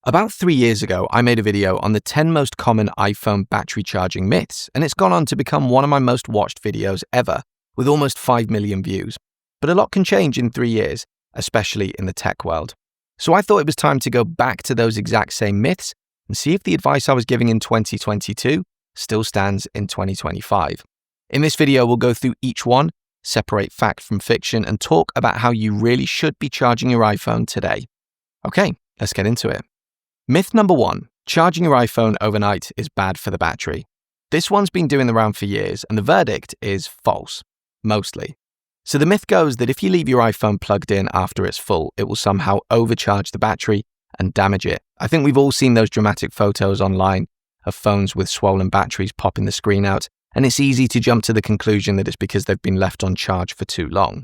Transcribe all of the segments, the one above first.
About 3 years ago, I made a video on the 10 most common iPhone battery charging myths, and it's gone on to become one of my most watched videos ever, with almost 5 million views. But a lot can change in 3 years, especially in the tech world. So I thought it was time to go back to those exact same myths and see if the advice I was giving in 2022 still stands in 2025. In this video, we'll go through each one, separate fact from fiction, and talk about how you really should be charging your iPhone today. Okay, let's get into it. Myth number 1, charging your iPhone overnight is bad for the battery. This one's been doing the round for years, and the verdict is false, mostly. So the myth goes that if you leave your iPhone plugged in after it's full, it will somehow overcharge the battery and damage it. I think we've all seen those dramatic photos online of phones with swollen batteries popping the screen out, and it's easy to jump to the conclusion that it's because they've been left on charge for too long.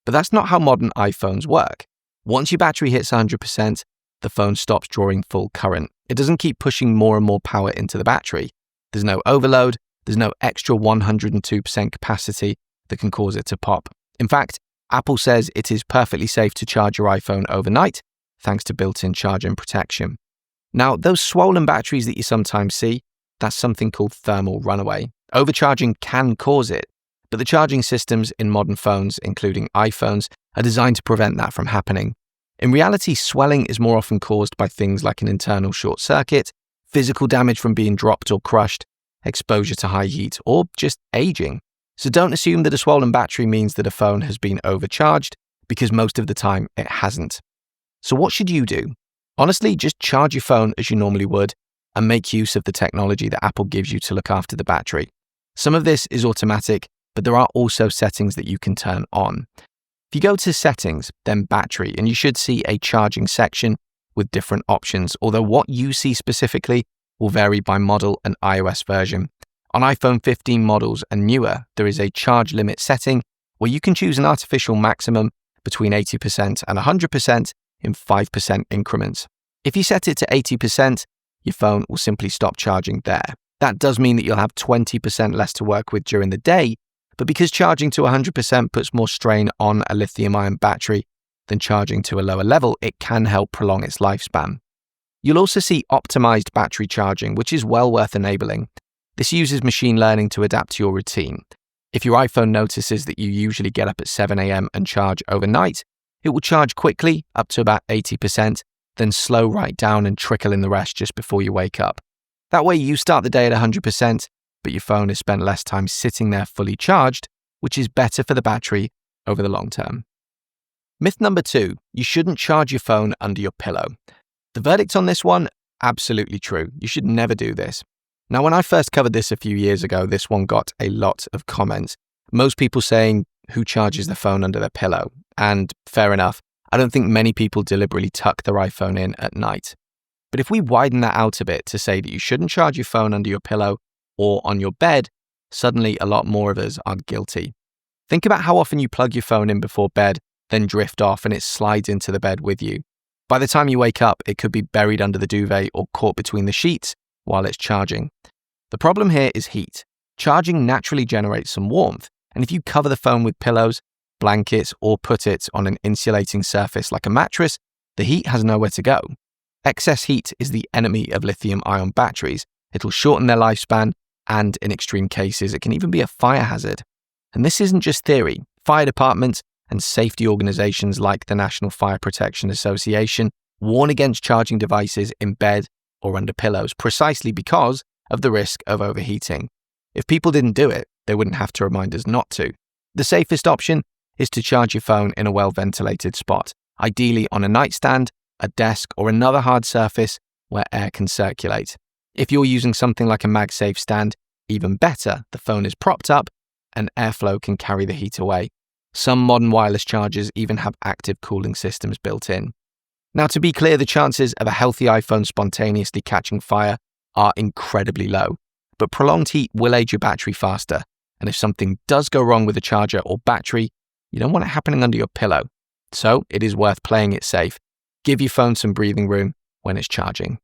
But that's not how modern iPhones work. Once your battery hits 100%, the phone stops drawing full current. It doesn't keep pushing more and more power into the battery. There's no overload, there's no extra 102% capacity that can cause it to pop. In fact, Apple says it is perfectly safe to charge your iPhone overnight, thanks to built-in charging protection. Now, those swollen batteries that you sometimes see, that's something called thermal runaway. Overcharging can cause it, but the charging systems in modern phones, including iPhones, are designed to prevent that from happening. In reality, swelling is more often caused by things like an internal short circuit, physical damage from being dropped or crushed, exposure to high heat, or just aging. So don't assume that a swollen battery means that a phone has been overcharged, because most of the time it hasn't. So what should you do? Honestly, just charge your phone as you normally would and make use of the technology that Apple gives you to look after the battery. Some of this is automatic, but there are also settings that you can turn on. If you go to Settings, then Battery, and you should see a charging section with different options, although what you see specifically will vary by model and iOS version. On iPhone 15 models and newer, there is a charge limit setting where you can choose an artificial maximum between 80% and 100% in 5% increments. If you set it to 80%, your phone will simply stop charging there. That does mean that you'll have 20% less to work with during the day, but because charging to 100% puts more strain on a lithium-ion battery than charging to a lower level, it can help prolong its lifespan. You'll also see optimized battery charging, which is well worth enabling. This uses machine learning to adapt to your routine. If your iPhone notices that you usually get up at 7 a.m. and charge overnight, it will charge quickly, up to about 80%, then slow right down and trickle in the rest just before you wake up. That way you start the day at 100%, but your phone has spent less time sitting there fully charged, which is better for the battery over the long term. Myth number 2, you shouldn't charge your phone under your pillow. The verdict on this one, absolutely true. You should never do this. Now, when I first covered this a few years ago, this one got a lot of comments. Most people saying, who charges the phone under their pillow? And fair enough, I don't think many people deliberately tuck their iPhone in at night. But if we widen that out a bit to say that you shouldn't charge your phone under your pillow or on your bed, suddenly a lot more of us are guilty. Think about how often you plug your phone in before bed, then drift off and it slides into the bed with you. By the time you wake up, it could be buried under the duvet or caught between the sheets while it's charging. The problem here is heat. Charging naturally generates some warmth, and if you cover the phone with pillows, blankets, or put it on an insulating surface like a mattress, the heat has nowhere to go. Excess heat is the enemy of lithium-ion batteries. It'll shorten their lifespan, and in extreme cases, it can even be a fire hazard. And this isn't just theory. Fire departments and safety organizations like the National Fire Protection Association warn against charging devices in bed or under pillows precisely because of the risk of overheating. If people didn't do it, they wouldn't have to remind us not to. The safest option is to charge your phone in a well-ventilated spot, ideally on a nightstand, a desk, or another hard surface where air can circulate. If you're using something like a MagSafe stand, even better, the phone is propped up and airflow can carry the heat away. Some modern wireless chargers even have active cooling systems built in. Now, to be clear, the chances of a healthy iPhone spontaneously catching fire are incredibly low, but prolonged heat will age your battery faster, and if something does go wrong with the charger or battery, you don't want it happening under your pillow. So it is worth playing it safe. Give your phone some breathing room when it's charging.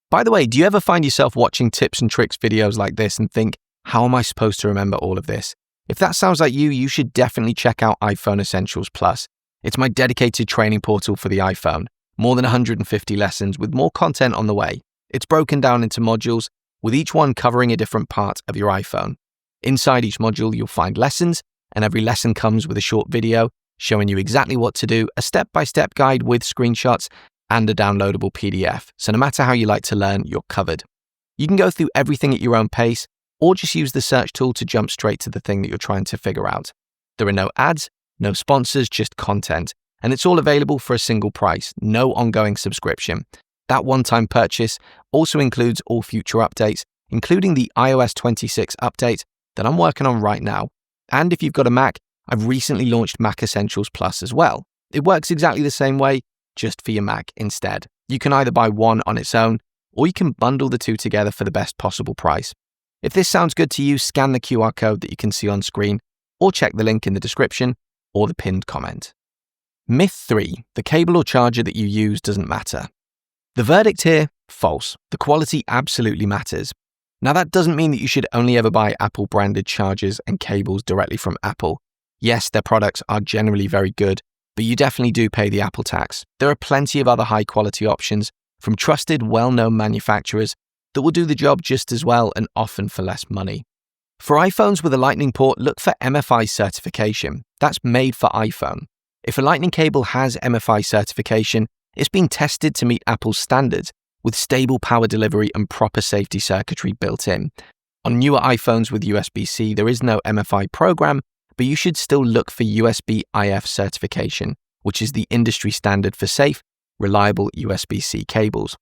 By the way, do you ever find yourself watching tips and tricks videos like this and think, how am I supposed to remember all of this? If that sounds like you should definitely check out iPhone Essentials Plus. It's my dedicated training portal for the iPhone. More than 150 lessons with more content on the way. It's broken down into modules, with each one covering a different part of your iPhone. Inside each module, you'll find lessons, and every lesson comes with a short video showing you exactly what to do, a step-by-step guide with screenshots, and a downloadable PDF. So no matter how you like to learn, you're covered. You can go through everything at your own pace, or just use the search tool to jump straight to the thing that you're trying to figure out. There are no ads, no sponsors, just content. And it's all available for a single price, no ongoing subscription. That one-time purchase also includes all future updates, including the iOS 26 update that I'm working on right now. And if you've got a Mac, I've recently launched Mac Essentials Plus as well. It works exactly the same way, just for your Mac instead. You can either buy one on its own, or you can bundle the two together for the best possible price. If this sounds good to you, scan the QR code that you can see on screen, or check the link in the description or the pinned comment. Myth 3. The cable or charger that you use doesn't matter. The verdict here, false. The quality absolutely matters. Now that doesn't mean that you should only ever buy Apple branded chargers and cables directly from Apple. Yes, their products are generally very good, but you definitely do pay the Apple tax. There are plenty of other high quality options from trusted, well-known manufacturers that will do the job just as well and often for less money. For iPhones with a Lightning port, look for MFI certification. That's made for iPhone. If a Lightning cable has MFI certification, it's been tested to meet Apple's standards with stable power delivery and proper safety circuitry built in. On newer iPhones with USB-C, there is no MFI program, but you should still look for USB-IF certification, which is the industry standard for safe, reliable USB-C cables.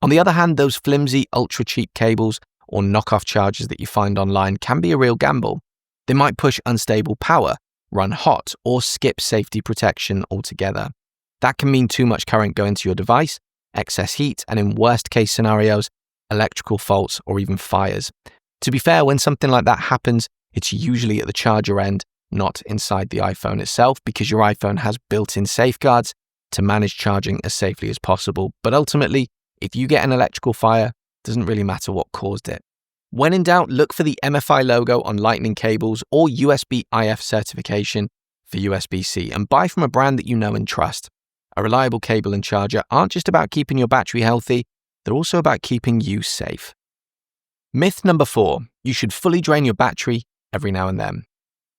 On the other hand, those flimsy, ultra-cheap cables or knockoff chargers that you find online can be a real gamble. They might push unstable power, run hot, or skip safety protection altogether. That can mean too much current going to your device, excess heat, and in worst-case scenarios, electrical faults or even fires. To be fair, when something like that happens, it's usually at the charger end, not inside the iPhone itself, because your iPhone has built-in safeguards to manage charging as safely as possible. But ultimately, if you get an electrical fire, it doesn't really matter what caused it. When in doubt, look for the MFI logo on Lightning cables or USB-IF certification for USB-C and buy from a brand that you know and trust. A reliable cable and charger aren't just about keeping your battery healthy, they're also about keeping you safe. Myth number 4, you should fully drain your battery every now and then.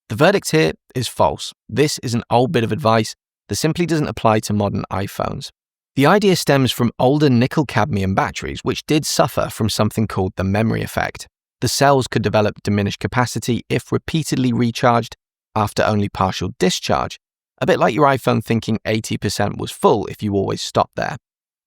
The verdict here is false. This is an old bit of advice that simply doesn't apply to modern iPhones. The idea stems from older nickel-cadmium batteries, which did suffer from something called the memory effect. The cells could develop diminished capacity if repeatedly recharged after only partial discharge, a bit like your iPhone thinking 80% was full if you always stopped there.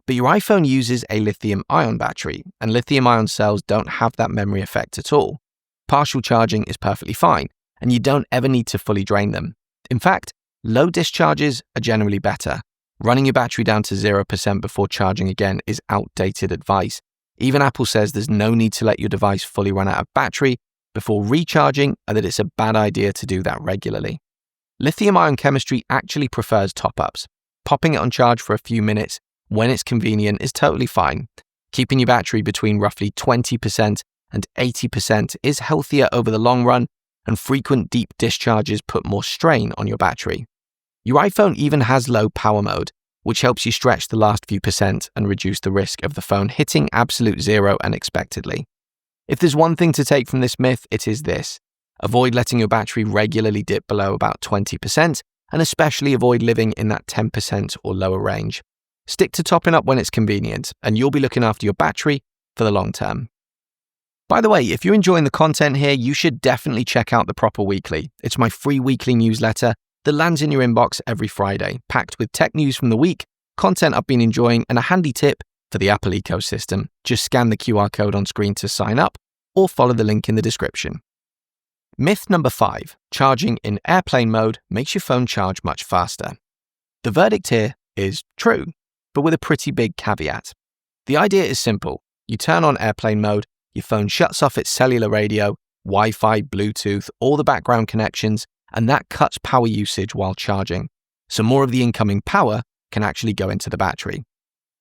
But your iPhone uses a lithium-ion battery, and lithium-ion cells don't have that memory effect at all. Partial charging is perfectly fine, and you don't ever need to fully drain them. In fact, low discharges are generally better. Running your battery down to 0% before charging again is outdated advice. Even Apple says there's no need to let your device fully run out of battery before recharging, and that it's a bad idea to do that regularly. Lithium-ion chemistry actually prefers top-ups. Popping it on charge for a few minutes when it's convenient is totally fine. Keeping your battery between roughly 20% and 80% is healthier over the long run, and frequent deep discharges put more strain on your battery. Your iPhone even has low power mode, which helps you stretch the last few percent and reduce the risk of the phone hitting absolute zero unexpectedly. If there's one thing to take from this myth, it is this. Avoid letting your battery regularly dip below about 20%, and especially avoid living in that 10% or lower range. Stick to topping up when it's convenient, and you'll be looking after your battery for the long term. By the way, if you're enjoying the content here, you should definitely check out the Proper Weekly. It's my free weekly newsletter that lands in your inbox every Friday, packed with tech news from the week, content I've been enjoying, and a handy tip for the Apple ecosystem. Just scan the QR code on screen to sign up, or follow the link in the description. Myth number 5, charging in airplane mode makes your phone charge much faster. The verdict here is true, but with a pretty big caveat. The idea is simple. You turn on airplane mode, your phone shuts off its cellular radio, Wi-Fi, Bluetooth, all the background connections, and that cuts power usage while charging. So more of the incoming power can actually go into the battery.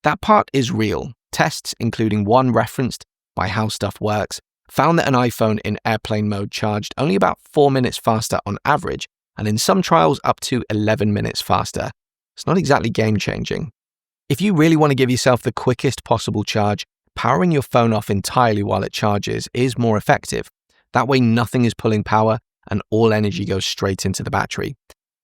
That part is real. Tests, including one referenced by How Stuff Works, found that an iPhone in airplane mode charged only about 4 minutes faster on average, and in some trials up to 11 minutes faster. It's not exactly game-changing. If you really want to give yourself the quickest possible charge, powering your phone off entirely while it charges is more effective. That way nothing is pulling power and all energy goes straight into the battery.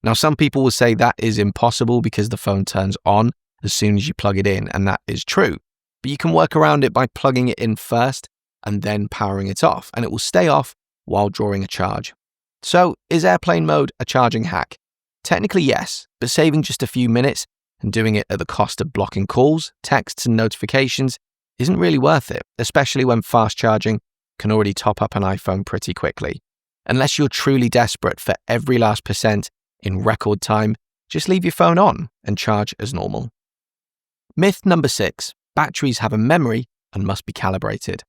Now, some people will say that is impossible because the phone turns on as soon as you plug it in, and that is true. But you can work around it by plugging it in first and then powering it off, and it will stay off while drawing a charge. So, is airplane mode a charging hack? Technically, yes, but saving just a few minutes and doing it at the cost of blocking calls, texts, and notifications isn't really worth it, especially when fast charging can already top up an iPhone pretty quickly. Unless you're truly desperate for every last percent in record time, just leave your phone on and charge as normal. Myth number 6, batteries have a memory and must be calibrated.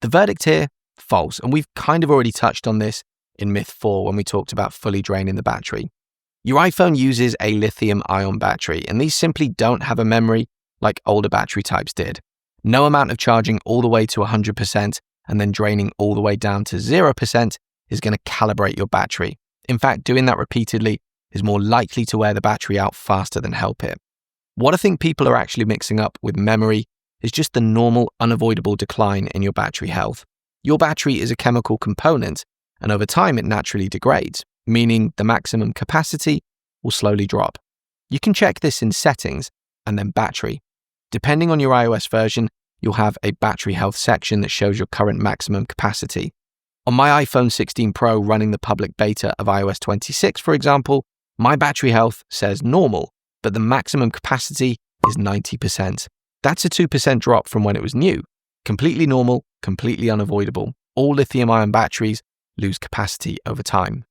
The verdict here, false, and we've kind of already touched on this in myth 4 when we talked about fully draining the battery. Your iPhone uses a lithium-ion battery, and these simply don't have a memory like older battery types did. No amount of charging all the way to 100% and then draining all the way down to 0% is going to calibrate your battery. In fact, doing that repeatedly is more likely to wear the battery out faster than help it. What I think people are actually mixing up with memory is just the normal, unavoidable decline in your battery health. Your battery is a chemical component, and over time it naturally degrades, meaning the maximum capacity will slowly drop. You can check this in settings and then battery. Depending on your iOS version, you'll have a battery health section that shows your current maximum capacity. On my iPhone 16 Pro running the public beta of iOS 26, for example, my battery health says normal, but the maximum capacity is 90%. That's a 2% drop from when it was new. Completely normal, completely unavoidable. All lithium-ion batteries lose capacity over time.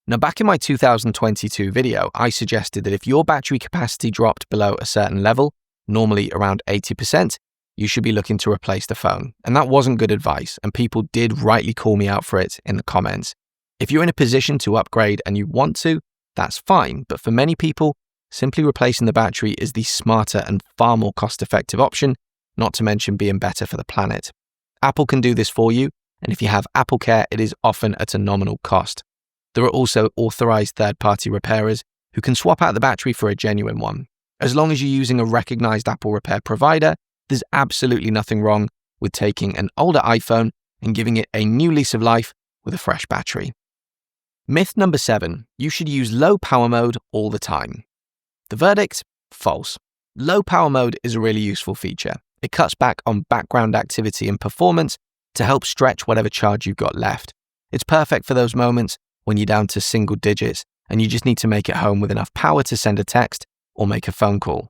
Now, back in my 2022 video, I suggested that if your battery capacity dropped below a certain level, normally around 80%, you should be looking to replace the phone. And that wasn't good advice, and people did rightly call me out for it in the comments. If you're in a position to upgrade and you want to, that's fine, but for many people, simply replacing the battery is the smarter and far more cost-effective option, not to mention being better for the planet. Apple can do this for you, and if you have Apple Care, it is often at a nominal cost. There are also authorized third-party repairers who can swap out the battery for a genuine one. As long as you're using a recognized Apple repair provider, there's absolutely nothing wrong with taking an older iPhone and giving it a new lease of life with a fresh battery. Myth number 7, you should use low power mode all the time. The verdict, false. Low power mode is a really useful feature. It cuts back on background activity and performance to help stretch whatever charge you've got left. It's perfect for those moments when you're down to single digits and you just need to make it home with enough power to send a text or make a phone call.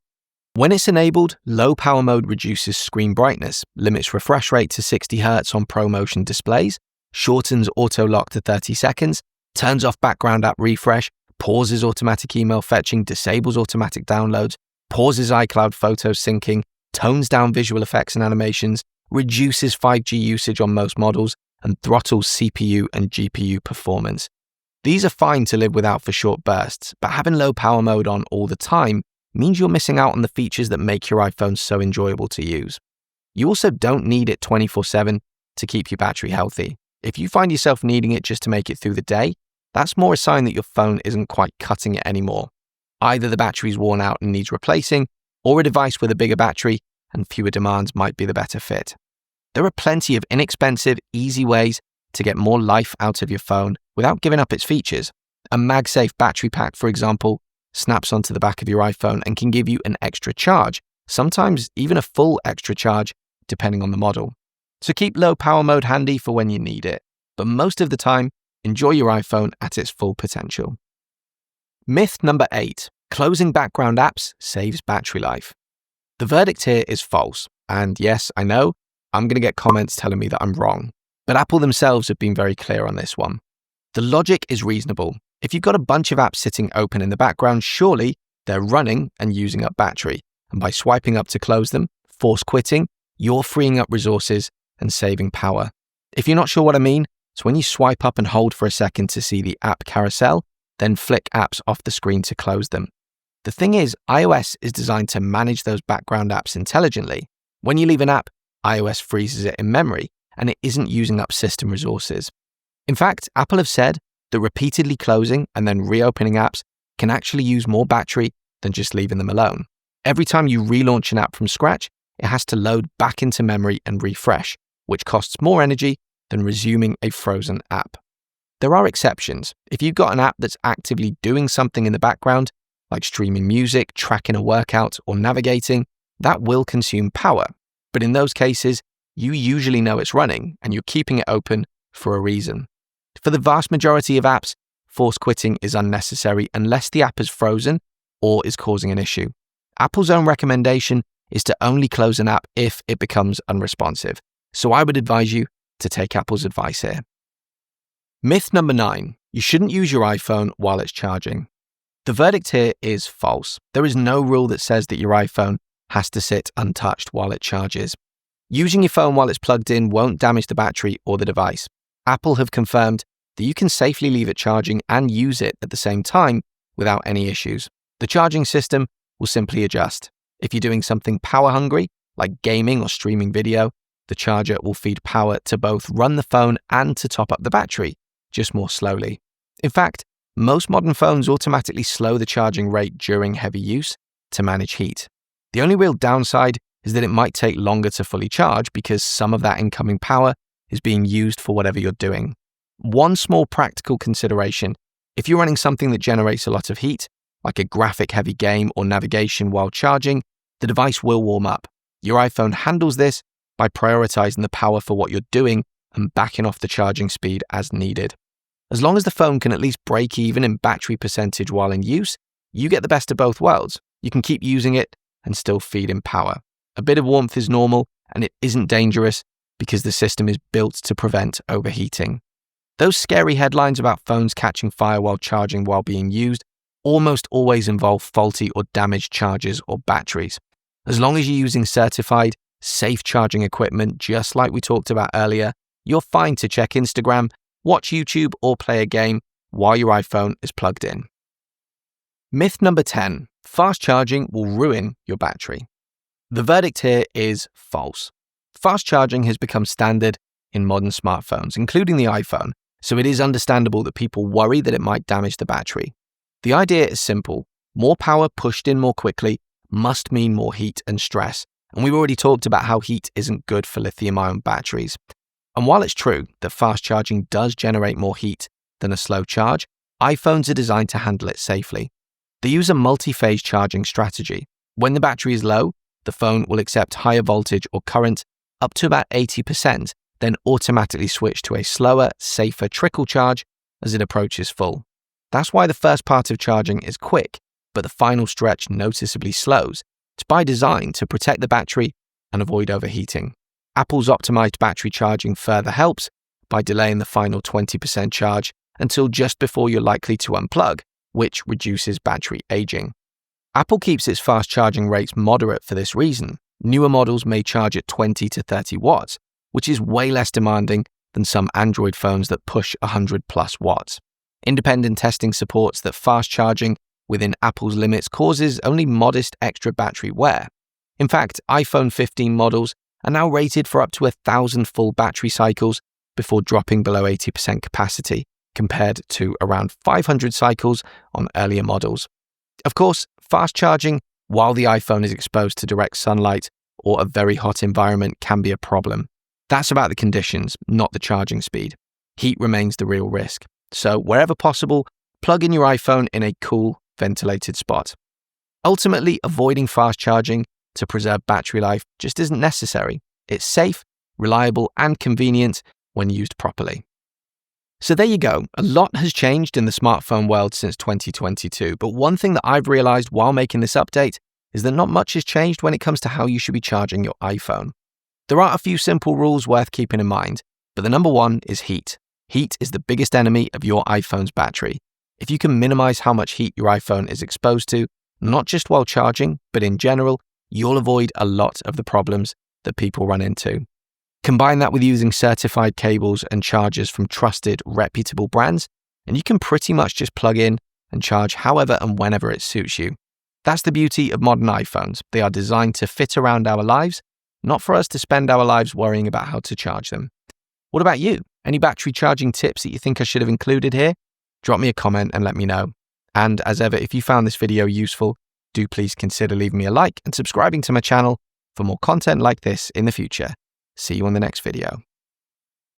When it's enabled, low power mode reduces screen brightness, limits refresh rate to 60 Hz on ProMotion displays, shortens auto lock to 30 seconds, turns off background app refresh, pauses automatic email fetching, disables automatic downloads, pauses iCloud photo syncing, tones down visual effects and animations, reduces 5G usage on most models, and throttles CPU and GPU performance. These are fine to live without for short bursts, but having low power mode on all the time means you're missing out on the features that make your iPhone so enjoyable to use. You also don't need it 24/7 to keep your battery healthy. If you find yourself needing it just to make it through the day, that's more a sign that your phone isn't quite cutting it anymore. Either the battery's worn out and needs replacing, or a device with a bigger battery and fewer demands might be the better fit. There are plenty of inexpensive, easy ways to get more life out of your phone without giving up its features. A MagSafe battery pack, for example, snaps onto the back of your iPhone and can give you an extra charge, sometimes even a full extra charge, depending on the model. So keep low power mode handy for when you need it, but most of the time, enjoy your iPhone at its full potential. Myth number 8, closing background apps saves battery life. The verdict here is false, and yes, I know, I'm going to get comments telling me that I'm wrong, but Apple themselves have been very clear on this one. The logic is reasonable. If you've got a bunch of apps sitting open in the background, surely they're running and using up battery, and by swiping up to close them, force quitting, you're freeing up resources and saving power. If you're not sure what I mean, it's when you swipe up and hold for a second to see the app carousel, then flick apps off the screen to close them. The thing is, iOS is designed to manage those background apps intelligently. When you leave an app, iOS freezes it in memory, and it isn't using up system resources. In fact, Apple have said that repeatedly closing and then reopening apps can actually use more battery than just leaving them alone. Every time you relaunch an app from scratch, it has to load back into memory and refresh, which costs more energy than resuming a frozen app. There are exceptions. If you've got an app that's actively doing something in the background, like streaming music, tracking a workout, or navigating, that will consume power. But in those cases, you usually know it's running and you're keeping it open for a reason. For the vast majority of apps, force quitting is unnecessary unless the app is frozen or is causing an issue. Apple's own recommendation is to only close an app if it becomes unresponsive. So I would advise you to take Apple's advice here. Myth number 9, you shouldn't use your iPhone while it's charging. The verdict here is false. There is no rule that says that your iPhone has to sit untouched while it charges. Using your phone while it's plugged in won't damage the battery or the device. Apple have confirmed that you can safely leave it charging and use it at the same time without any issues. The charging system will simply adjust. If you're doing something power hungry, like gaming or streaming video, the charger will feed power to both run the phone and to top up the battery, just more slowly. In fact, most modern phones automatically slow the charging rate during heavy use to manage heat. The only real downside is that it might take longer to fully charge because some of that incoming power is being used for whatever you're doing. One small practical consideration: if you're running something that generates a lot of heat, like a graphic-heavy game or navigation while charging, the device will warm up. Your iPhone handles this by prioritizing the power for what you're doing and backing off the charging speed as needed. As long as the phone can at least break even in battery percentage while in use, you get the best of both worlds. You can keep using it and still feed in power. A bit of warmth is normal and it isn't dangerous because the system is built to prevent overheating. Those scary headlines about phones catching fire while charging while being used almost always involve faulty or damaged chargers or batteries. As long as you're using certified, safe charging equipment, just like we talked about earlier, you're fine to check Instagram, watch YouTube, or play a game while your iPhone is plugged in. Myth number 10, fast charging will ruin your battery. The verdict here is false. Fast charging has become standard in modern smartphones, including the iPhone, so it is understandable that people worry that it might damage the battery. The idea is simple. More power pushed in more quickly must mean more heat and stress, and we've already talked about how heat isn't good for lithium-ion batteries. And while it's true that fast charging does generate more heat than a slow charge, iPhones are designed to handle it safely. They use a multi-phase charging strategy. When the battery is low, the phone will accept higher voltage or current up to about 80%, then automatically switch to a slower, safer trickle charge as it approaches full. That's why the first part of charging is quick, but the final stretch noticeably slows. It's by design to protect the battery and avoid overheating. Apple's optimized battery charging further helps by delaying the final 20% charge until just before you're likely to unplug, which reduces battery aging. Apple keeps its fast charging rates moderate for this reason. Newer models may charge at 20 to 30 watts, which is way less demanding than some Android phones that push 100 plus watts. Independent testing supports that fast charging within Apple's limits causes only modest extra battery wear. In fact, iPhone 15 models are now rated for up to 1,000 full battery cycles before dropping below 80% capacity, compared to around 500 cycles on earlier models. Of course, fast charging while the iPhone is exposed to direct sunlight or a very hot environment can be a problem. That's about the conditions, not the charging speed. Heat remains the real risk. So wherever possible, plug in your iPhone in a cool, ventilated spot. Ultimately, avoiding fast charging to preserve battery life just isn't necessary. It's safe, reliable, and convenient when used properly. So there you go. A lot has changed in the smartphone world since 2022, but one thing that I've realized while making this update is that not much has changed when it comes to how you should be charging your iPhone. There are a few simple rules worth keeping in mind, but the number one is heat. Heat is the biggest enemy of your iPhone's battery. If you can minimize how much heat your iPhone is exposed to, not just while charging, but in general, you'll avoid a lot of the problems that people run into. Combine that with using certified cables and chargers from trusted, reputable brands, and you can pretty much just plug in and charge however and whenever it suits you. That's the beauty of modern iPhones. They are designed to fit around our lives, not for us to spend our lives worrying about how to charge them. What about you? Any battery charging tips that you think I should have included here? Drop me a comment and let me know. And as ever, if you found this video useful, Do please consider leaving me a like and subscribing to my channel for more content like this in the future. See you on the next video.